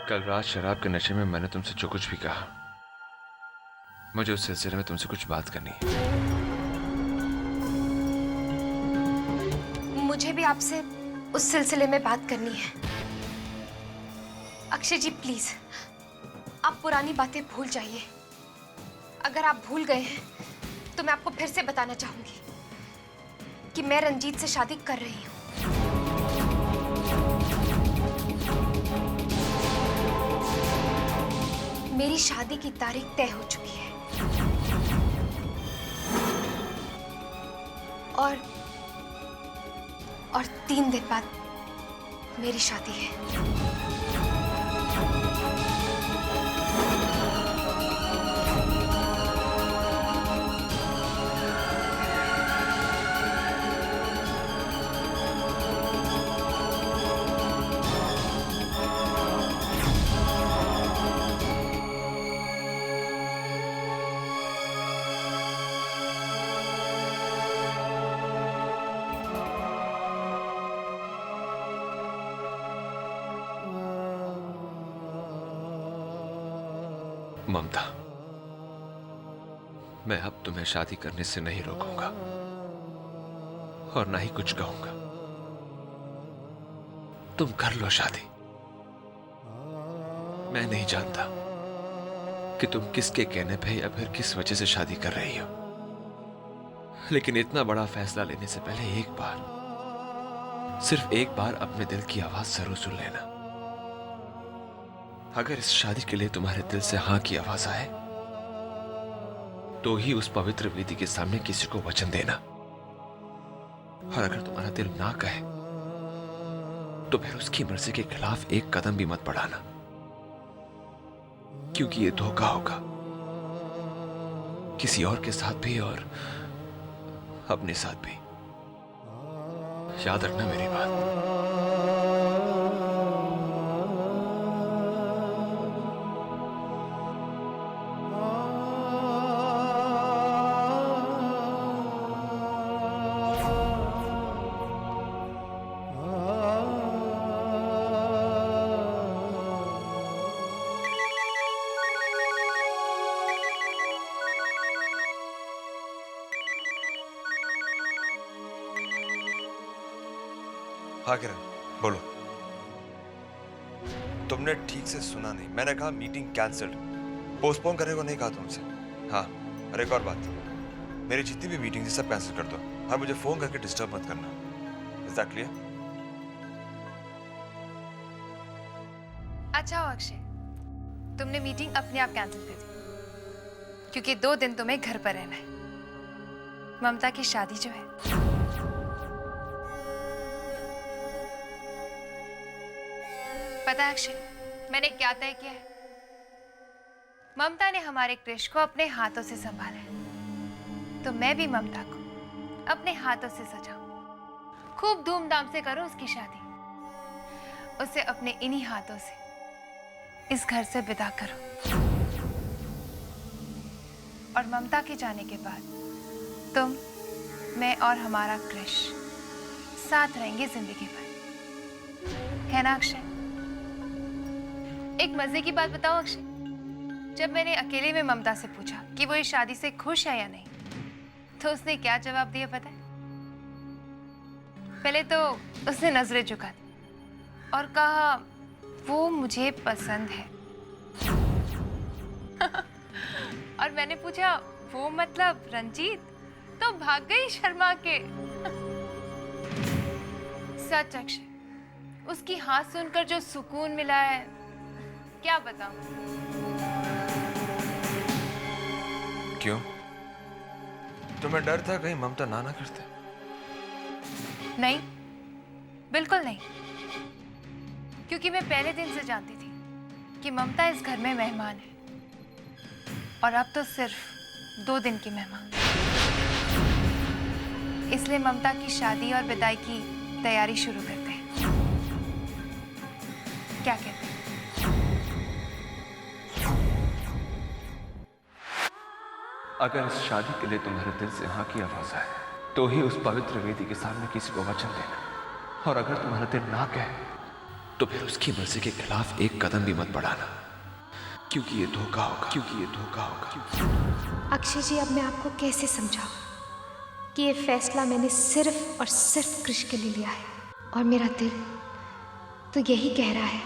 कल रात शराब के नशे में मैंने तुमसे जो कुछ भी कहा, मुझे उस सिलसिले में तुमसे कुछ बात करनी है। मुझे भी आपसे उस सिलसिले में बात करनी है। अक्षय जी प्लीज, आप पुरानी बातें भूल जाइए। अगर आप भूल गए हैं तो मैं आपको फिर से बताना चाहूंगी कि मैं रंजीत से शादी कर रही हूं। मेरी शादी की तारीख तय हो चुकी है और 3 दिन बाद मेरी शादी है। ममता, मैं अब तुम्हें शादी करने से नहीं रोकूंगा और ना ही कुछ कहूंगा। तुम कर लो शादी। मैं नहीं जानता कि तुम किसके कहने पे या फिर किस वजह से शादी कर रही हो, लेकिन इतना बड़ा फैसला लेने से पहले एक बार, सिर्फ एक बार अपने दिल की आवाज जरूर सुन लेना। अगर इस शादी के लिए तुम्हारे दिल से हां की आवाज आए तो ही उस पवित्र वेदी के सामने किसी को वचन देना, और अगर तुम्हारा दिल ना कहे तो फिर उसकी मर्जी के खिलाफ एक कदम भी मत बढ़ाना, क्योंकि ये धोखा होगा किसी और के साथ भी और अपने साथ भी। याद रखना मेरी बात। हाँ किरण, बोलो। तुमने ठीक से सुना नहीं, मैंने कहा मीटिंग कैंसल्ड, पोस्टपोन करने को नहीं कहा तुमसे। हाँ, और एक और बात, मेरी जितनी भी मीटिंग थी सब कैंसिल कर दो। हाँ, मुझे फोन करके डिस्टर्ब मत करना। Is that clear? अच्छा हो अक्षय, तुमने मीटिंग अपने आप कैंसिल कर दी, क्योंकि 2 दिन तुम्हें घर पर रहना है। ममता की शादी जो है, पता है अक्षय, मैंने क्या तय किया है? ममता ने हमारे क्रिश को अपने हाथों से संभाला है, तो मैं भी ममता को अपने हाथों से सजाऊं। खूब धूमधाम से करो उसकी शादी, उसे अपने इन्हीं हाथों से इस घर से विदा करो, और ममता के जाने के बाद तुम, मैं और हमारा क्रिश साथ रहेंगे जिंदगी भर, है ना अक्षय? एक मजे की बात बताओ अक्षय, जब मैंने अकेले में ममता से पूछा कि वो इस शादी से खुश है या नहीं, तो उसने क्या जवाब दिया पता है? पहले तो उसने नजरें झुका दी और कहा वो मुझे पसंद है। और मैंने पूछा वो मतलब रंजीत, तो भाग गई शर्मा के। सच अक्षय, उसकी हाथ सुनकर जो सुकून मिला है क्या बताऊं। क्यों? तुम्हें डर था कहीं ममता ना करते? नहीं, बिल्कुल नहीं, क्योंकि मैं पहले दिन से जानती थी कि ममता इस घर में मेहमान है, और अब तो सिर्फ 2 दिन की मेहमान। इसलिए ममता की शादी और विदाई की तैयारी शुरू करते हैं। क्या कहते हैं? अगर इस शादी के लिए तुम्हारे दिल से हाँ की आवाज आए तो ही उस पवित्र वेदी के सामने किसी को वचन देना, और अगर तुम्हारा दिल ना कहे तो फिर उसकी मर्जी के खिलाफ एक कदम भी मत बढ़ाना, क्योंकि ये धोखा होगा। अक्षय जी, अब मैं आपको कैसे समझाऊं कि ये फैसला मैंने सिर्फ और सिर्फ कृष के लिए लिया है, और मेरा दिल तो यही कह रहा है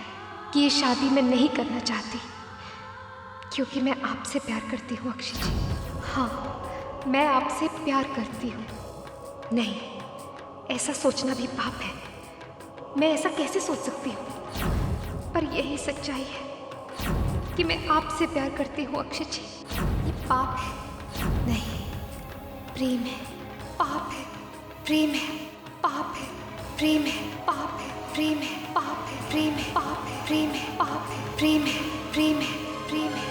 कि ये शादी मैं नहीं करना चाहती, क्योंकि मैं आपसे प्यार करती हूँ अक्षय जी। हाँ, मैं आपसे प्यार करती हूँ। नहीं, ऐसा सोचना भी पाप है। मैं ऐसा कैसे सोच सकती हूँ? पर यही सच्चाई है कि मैं आपसे प्यार करती हूँ अक्षय जी। ये पाप है नहीं, प्रेम है। पाप है, प्रेम है। पाप है, प्रेम है। पाप है, प्रेम है। पाप है, प्रेम है। पाप है, प्रेम है। पाप है, प्रेम है। प्रेम है, प्रेम है।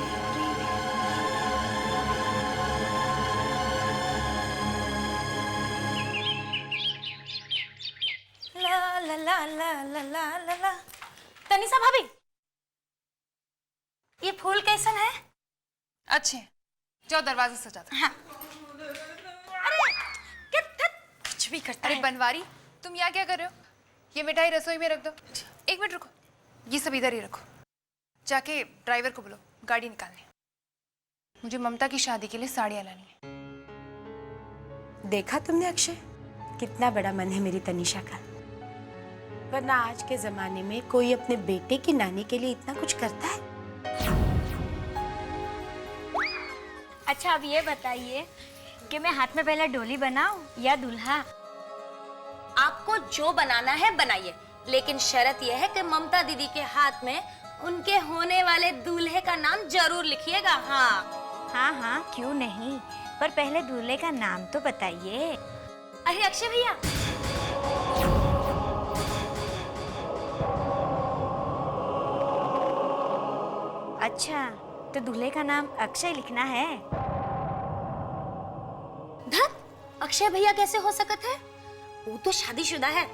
ला ला ला ला ला ला ला ला। तनिषा भाभी, ये फूल कैसन है? अच्छे, जाओ दरवाजे सजा दो। हाँ। अरे क्या कुछ भी करता अरे है। बनवारी, तुम यहाँ क्या कर रहे हो? ये मिठाई रसोई में रख दो। एक मिनट रुको, ये सब इधर ही रखो। जाके ड्राइवर को बोलो गाड़ी निकालने। मुझे ममता की शादी के लिए साड़ियाँ लानी है। देखा तुमने अक्षय, कितना बड़ा मन है मेरी तनिषा का। वरना आज के जमाने में कोई अपने बेटे की नानी के लिए इतना कुछ करता है? अच्छा, अब ये बताइए कि मैं हाथ में पहले डोली बनाऊं या दूल्हा? आपको जो बनाना है बनाइए, लेकिन शर्त यह है कि ममता दीदी के हाथ में उनके होने वाले दूल्हे का नाम जरूर लिखिएगा। हाँ हाँ, क्यों नहीं, पर पहले दूल्हे का नाम तो बताइए। अरे अक्षय भैया, अच्छा, तो दूल्हे का नाम अक्षय लिखना है? धत, अक्षय भैया कैसे हो सकत है? वो तो शादीशुदा है।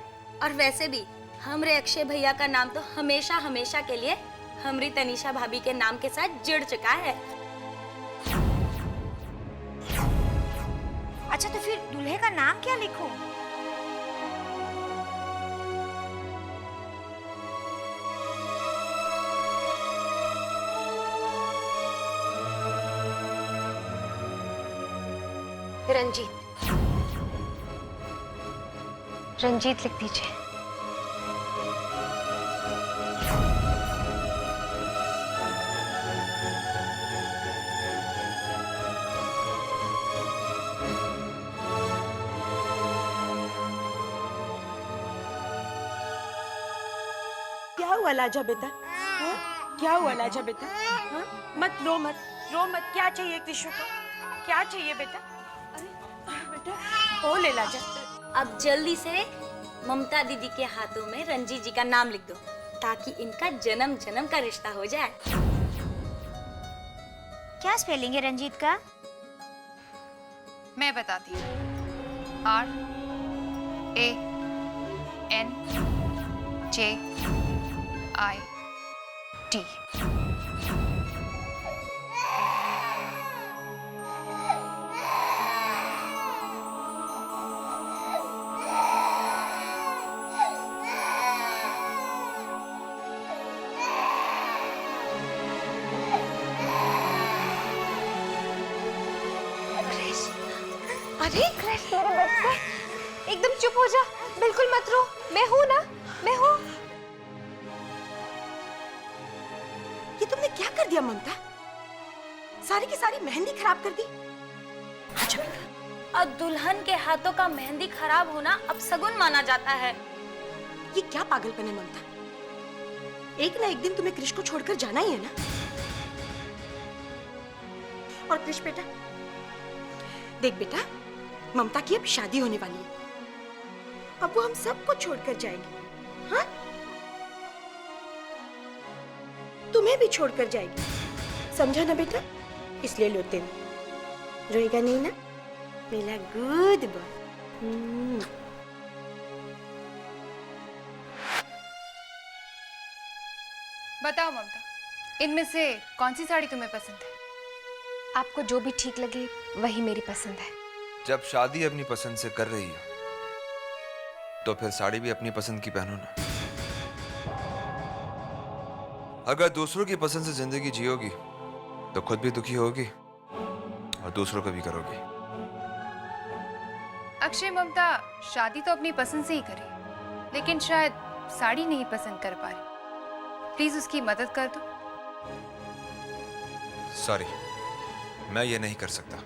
और वैसे भी हमरे अक्षय भैया का नाम तो हमेशा हमेशा के लिए हमरी तनिषा भाभी के नाम के साथ जुड़ चुका है। अच्छा, तो फिर दूल्हे का नाम क्या लिखूं? रंजीत। रंजीत लिख दीजिए। क्या हुआ लाजा बेटा? हाँ? क्या हुआ लाजा बेटा? हाँ? मत रो मत। क्या चाहिए कृष्ण को? क्या चाहिए बेटा? अरे बेटा, ओ ले लाजा। अब जल्दी से ममता दीदी के हाथों में रंजीत जी का नाम लिख दो, ताकि इनका जन्म जन्म का रिश्ता हो जाए। क्या स्पेलिंग है रंजीत का? मैं बताती हूँ। RANJIT। अरे कृष, मेरे बच्चे, एकदम चुप हो जा, बिल्कुल मत रो। मैं हूं ना, मैं हूं। ये तुमने क्या कर दिया ममता? सारी की सारी मेहंदी खराब कर दी। अच्छा बेटा, और दुल्हन के हाथों का मेहंदी खराब होना अब शगुन माना जाता है। ये क्या पागलपन है ममता? एक ना एक दिन तुम्हें कृष को छोड़कर जाना ही है ना। और कृष बेटा, देख बेटा, ममता की अब शादी होने वाली है। अब वो हम सबको छोड़कर जाएगी। हाँ, तुम्हें भी छोड़कर जाएगी, समझा ना बेटा? इसलिए लो तेन, रोएगा नहीं ना मेरा गुड बॉय। बताओ ममता, इनमें से कौन सी साड़ी तुम्हें पसंद है? आपको जो भी ठीक लगे वही मेरी पसंद है। जब शादी अपनी पसंद से कर रही हो, तो फिर साड़ी भी अपनी पसंद की पहनो ना। अगर दूसरों की पसंद से जिंदगी जियोगी तो खुद भी दुखी होगी और दूसरों को भी करोगी। अक्षय ममता शादी तो अपनी पसंद से ही करी, लेकिन शायद साड़ी नहीं पसंद कर पा रही। प्लीज उसकी मदद कर दो। सॉरी, मैं ये नहीं कर सकता।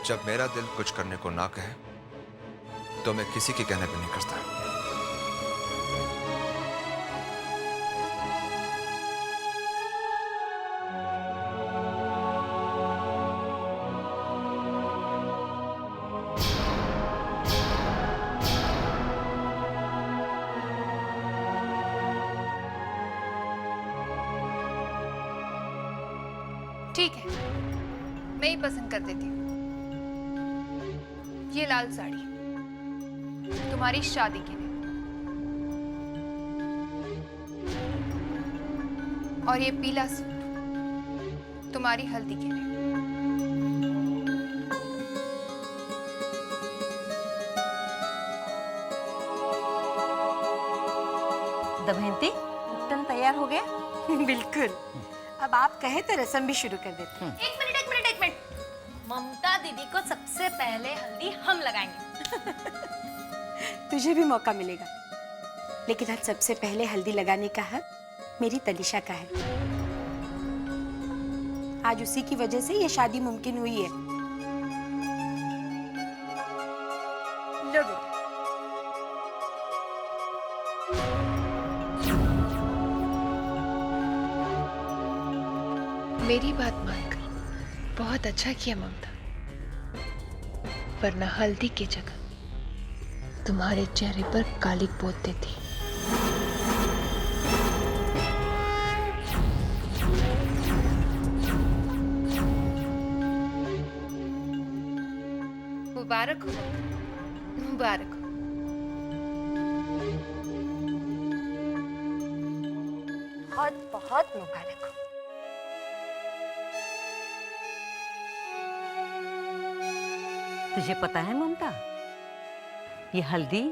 जब मेरा दिल कुछ करने को ना कहे तो मैं किसी के कहने पे नहीं करता। ठीक है, मैं ही पसंद कर देती हूँ। ये लाल साड़ी तुम्हारी शादी के लिए, और ये पीला सूट तुम्हारी हल्दी के लिए। दमयंती, उपटन तैयार हो गया? बिल्कुल। अब आप कहे तो रस्म भी शुरू कर देते हैं। एक मिनट एक मिनट एक मिनट, ममता दीदी को सबसे पहले हल्दी हम लगाएंगे। तुझे भी मौका मिलेगा, लेकिन आज सबसे पहले हल्दी लगाने का हक मेरी तनिषा का है। आज उसी की वजह से ये शादी मुमकिन हुई है। लो बेटा। मेरी बात मानकर बहुत अच्छा किया ममता, वरना हल्दी की जगह तुम्हारे चेहरे पर काली पोत देती। मुबारक हो, मुबारक हो। बहुत बहुत मुबारक हो। तुझे पता है ममता, ये हल्दी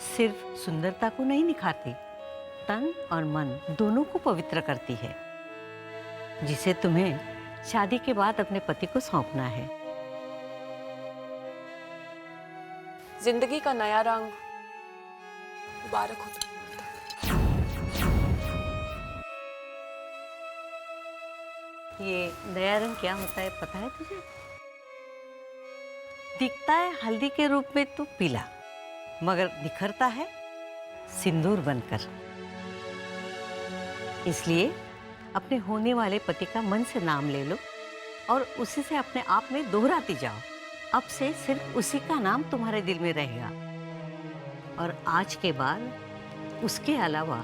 सिर्फ सुंदरता को नहीं निखारती, तन और मन दोनों को पवित्र करती है, जिसे तुम्हें शादी के बाद अपने पति को सौंपना है। जिंदगी का नया रंग मुबारक हो तुम्हें। ये नया रंग क्या होता है पता है तुझे? दिखता है हल्दी के रूप में तो पीला, मगर निखरता है सिंदूर बनकर। इसलिए अपने होने वाले पति का मन से नाम ले लो और उसी से अपने आप में दोहराती जाओ। अब से सिर्फ उसी का नाम तुम्हारे दिल में रहेगा, और आज के बाद उसके अलावा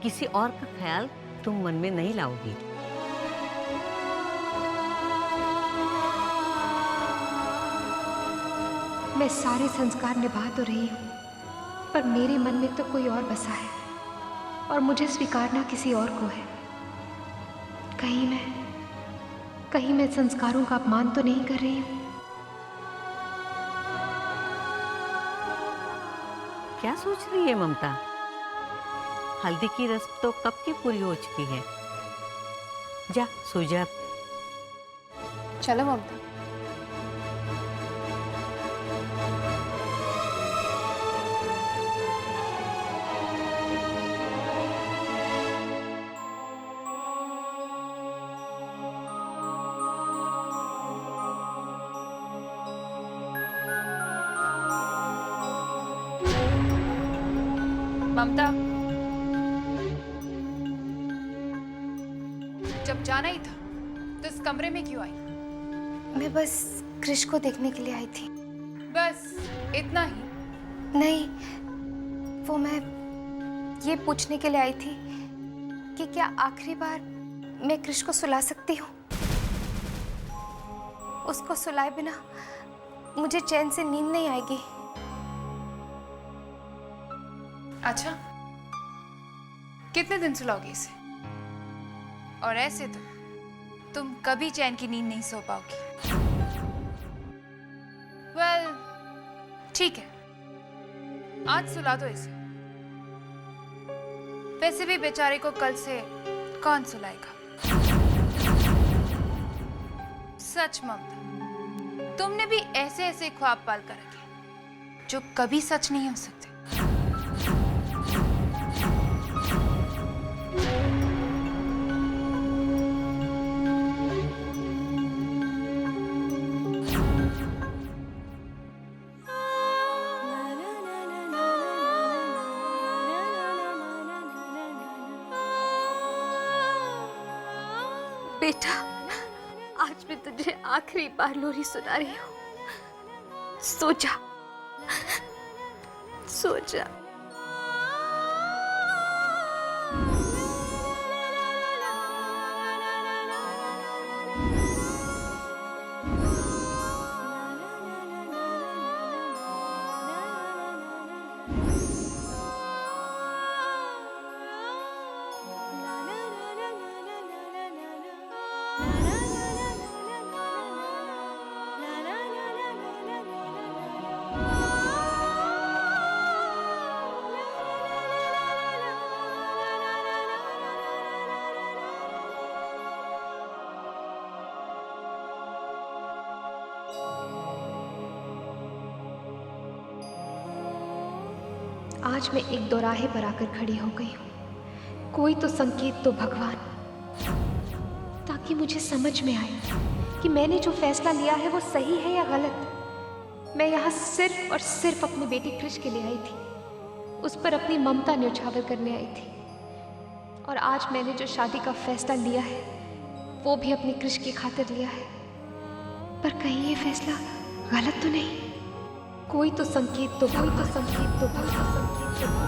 किसी और का ख्याल तुम मन में नहीं लाओगी। मैं सारे संस्कार निभा तो रही हूँ, पर मेरे मन में तो कोई और बसा है और मुझे स्वीकारना किसी और को है। कहीं मैं संस्कारों का अपमान तो नहीं कर रही हूँ? क्या सोच रही है ममता? हल्दी की रस्म तो कब की पूरी हो चुकी है। जा सो जा। चलो ममता। ममता, जब जाना ही था तो इस कमरे में क्यों आई? मैं बस कृष को देखने के लिए आई थी। बस इतना ही? नहीं, वो मैं ये पूछने के लिए आई थी कि क्या आखिरी बार मैं कृष को सुला सकती हूँ? उसको सुलाए बिना मुझे चैन से नींद नहीं आएगी। अच्छा, कितने दिन सुलाओगे इसे? और ऐसे तो तुम कभी चैन की नींद नहीं सो पाओगी। वेल, ठीक है, आज सुला दो इसे। वैसे भी बेचारे को कल से कौन सुलाएगा। सच ममता, तुमने भी ऐसे ऐसे ख्वाब पाल कर रखे जो कभी सच नहीं हो सकते। बेटा, आज मैं तुझे आखिरी बार लोरी सुना रही हूँ। सो जा, सो जा। आज मैं एक दोराहे पर आकर खड़ी हो गई हूँ। कोई तो संकेत दो भगवान, ताकि मुझे समझ में आए कि मैंने जो फैसला लिया है वो सही है या गलत। मैं यहाँ सिर्फ और सिर्फ अपनी बेटी कृष के लिए आई थी, उस पर अपनी ममता न्यौछावर करने आई थी। और आज मैंने जो शादी का फैसला लिया है वो भी अपनी कृष की खातिर लिया है। पर कहीं ये फैसला गलत तो नहीं? कोई तो संकेत दो, कोई तो संकेत दो, कोई तो संकेत दो।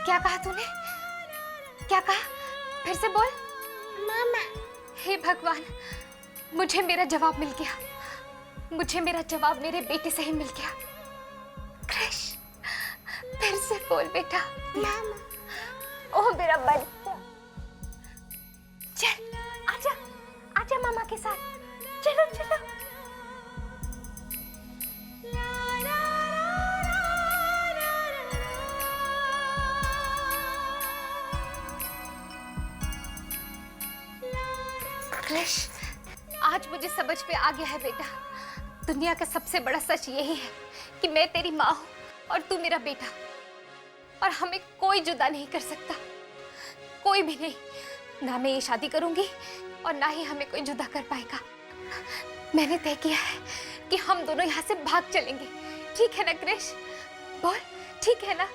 क्या कहा तूने? क्या कहा? फिर से बोल। मामा। हे भगवान, मुझे मेरा जवाब मिल गया। मुझे मेरा जवाब मेरे बेटे से ही मिल गया। कृष, फिर से बोल बेटा। मामा। ओह मेरा बच्चा। चल, आजा, आजा मामा के साथ। चलो चलो। कृष, आज मुझे समझ में आ गया है बेटा। दुनिया का सबसे बड़ा सच यही है कि मैं तेरी माँ हूँ और तू मेरा बेटा, और हमें कोई जुदा नहीं कर सकता, कोई भी नहीं। ना मैं ये शादी करूंगी और ना ही हमें कोई जुदा कर पाएगा। मैंने तय किया है कि हम दोनों यहाँ से भाग चलेंगे। ठीक है ना कृष? बोल, ठीक है ना?